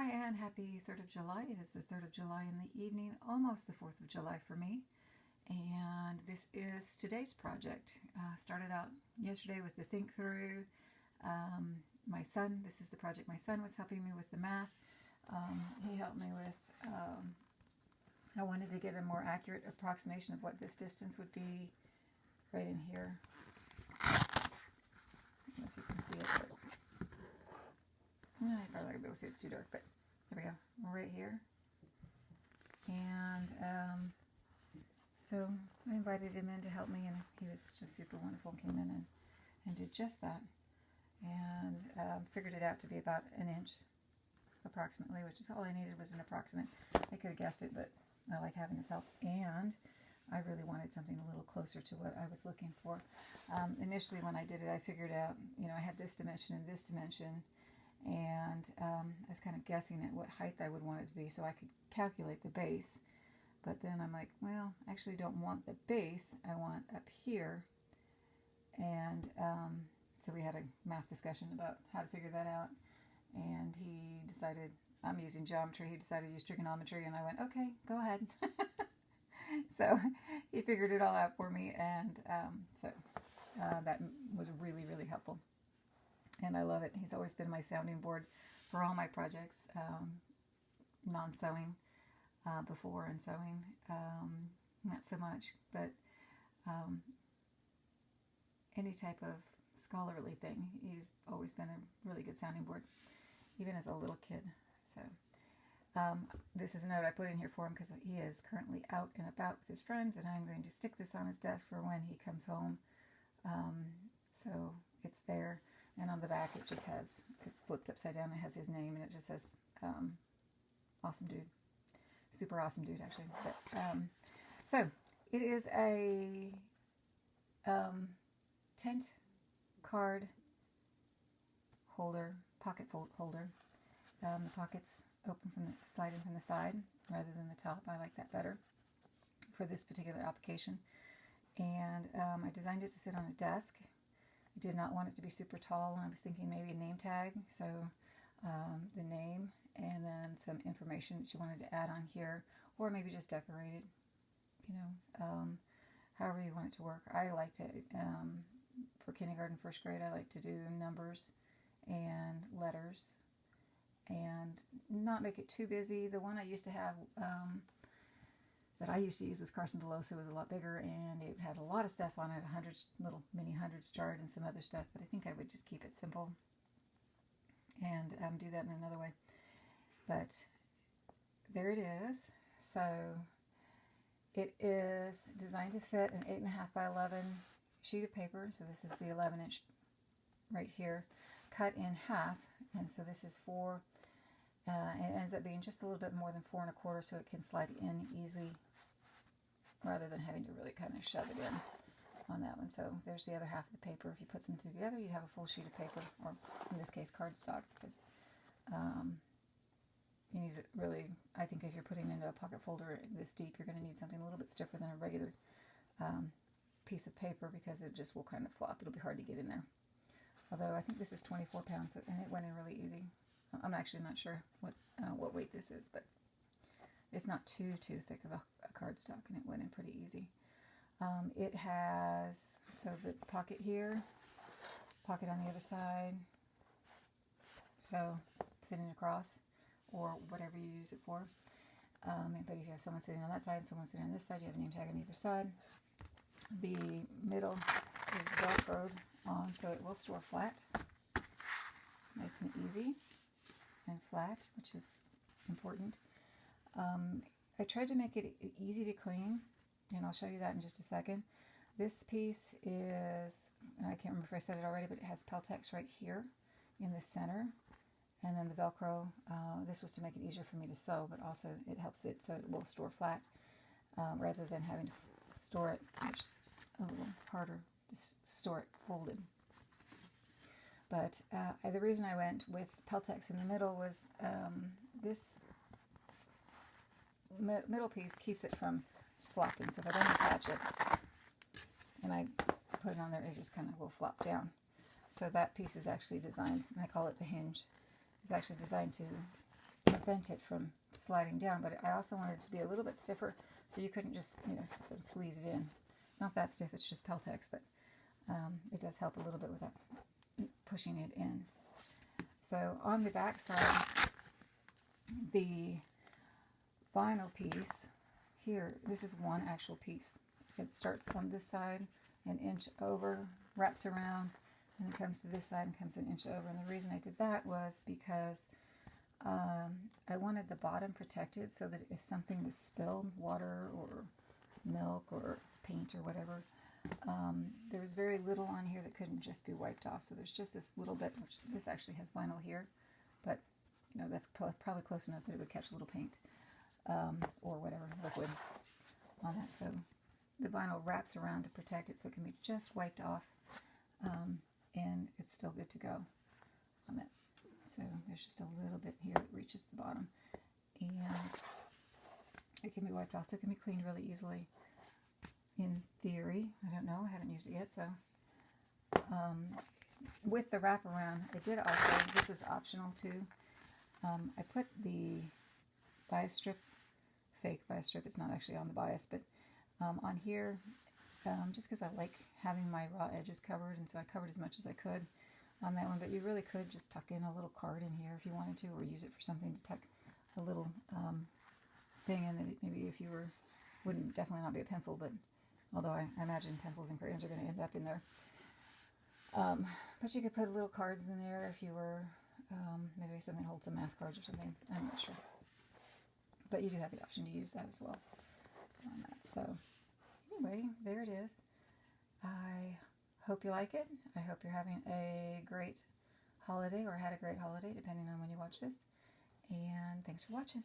Hi and happy 3rd of July. It is the 3rd of July in the evening, almost the 4th of July for me. And this is today's project. Started out yesterday with the think through. My son, this is the project my son was helping me with the math. He helped me with, I wanted to get a more accurate approximation of what this distance would be right in here. I don't know if you can see it, but I probably not going to be able to see it, it's too dark, but there we go, right here. And so I invited him in to help me, and he was just super wonderful and came in and did just that. And figured it out to be about an inch approximately, which is all I needed was an approximate. I could have guessed it, but I like having his help. And I really wanted something a little closer to what I was looking for. Initially when I did it, I figured out, I had this dimension and this dimension, and I was kind of guessing at what height I would want it to be so I could calculate the base. But then I'm like, well, I actually don't want the base, I want up here. And so we had a math discussion about how to figure that out, and he decided, I'm using geometry, he decided to use trigonometry, and I went, okay, go ahead. So he figured it all out for me, and so that was really, really helpful. And I love it. He's always been my sounding board for all my projects, non-sewing before and sewing, not so much, but any type of scholarly thing. He's always been a really good sounding board, even as a little kid. So this is a note I put in here for him because he is currently out and about with his friends, and I'm going to stick this on his desk for when he comes home. So it's there. And on the back, it just has, it's flipped upside down. It has his name, and it just says, awesome dude. Super awesome dude, actually. But, so, it is a tent card holder, pocket holder. The pockets open from the slide in from the side rather than the top. I like that better for this particular application. And I designed it to sit on a desk. I did not want it to be super tall. I was thinking maybe a name tag, so the name and then some information that you wanted to add on here, or maybe just decorate it, however you want it to work. I like to, for kindergarten, first grade, I like to do numbers and letters and not make it too busy. The one I used to have that I used to use was Carson DeLosa. It was a lot bigger, and it had a lot of stuff on it, 100 little mini hundreds chart and some other stuff, but I think I would just keep it simple and do that in another way. But there it is. So it is designed to fit an 8.5 by 11 sheet of paper. So this is the 11-inch right here, cut in half, and so this is 4. It ends up being just a little bit more than 4 1/4, so it can slide in easily rather than having to really kind of shove it in on that one. So there's the other half of the paper. If you put them together, you'd have a full sheet of paper, or in this case cardstock, because you need it really, I think if you're putting it into a pocket folder this deep, you're going to need something a little bit stiffer than a regular piece of paper, because it just will kind of flop. It'll be hard to get in there. Although I think this is 24 pounds, and it went in really easy. I'm actually not sure what weight this is, but it's not too thick of a cardstock, and it went in pretty easy. It has, so the pocket here, pocket on the other side, so sitting across, or whatever you use it for. But if you have someone sitting on that side and someone sitting on this side, you have a name tag on either side. The middle is Velcroed on, so it will store flat, nice and easy and flat, which is important. I tried to make it easy to clean, and I'll show you that in just a second. This piece is, I can't remember if I said it already, but it has Peltex right here in the center, and then the Velcro. This was to make it easier for me to sew, but also it helps it so it will store flat rather than having to store it, which is a little harder to store it folded. But the reason I went with Peltex in the middle was this middle piece keeps it from flopping. So if I don't attach it and I put it on there, it just kind of will flop down. So that piece is actually designed, and I call it the hinge, is actually designed to prevent it from sliding down, but I also wanted it to be a little bit stiffer so you couldn't just, squeeze it in. It's not that stiff, it's just Peltex, but it does help a little bit with that, pushing it in. So on the back side, the vinyl piece here, this is one actual piece. It starts on this side, an inch over, wraps around, and then comes to this side and comes an inch over. And the reason I did that was because I wanted the bottom protected so that if something was spilled, water or milk or paint or whatever, there was very little on here that couldn't just be wiped off. So there's just this little bit, which this actually has vinyl here, but that's probably close enough that it would catch a little paint or whatever, liquid on that. So the vinyl wraps around to protect it so it can be just wiped off, and it's still good to go on that. So there's just a little bit here that reaches the bottom, and it can be wiped off, so it can be cleaned really easily. In theory, I don't know, I haven't used it yet, so with the wraparound, I did also, this is optional too, I put the bias strip, fake bias strip, it's not actually on the bias, but on here, just because I like having my raw edges covered, and so I covered as much as I could on that one, but you really could just tuck in a little card in here if you wanted to, or use it for something to tuck a little thing in that maybe if you wouldn't definitely not be a pencil, but although I imagine pencils and crayons are going to end up in there. But you could put little cards in there if you were, maybe something holds some math cards or something, I'm not sure. But you do have the option to use that as well on that. So anyway, there it is. I hope you like it. I hope you're having a great holiday, or had a great holiday, depending on when you watch this. And thanks for watching.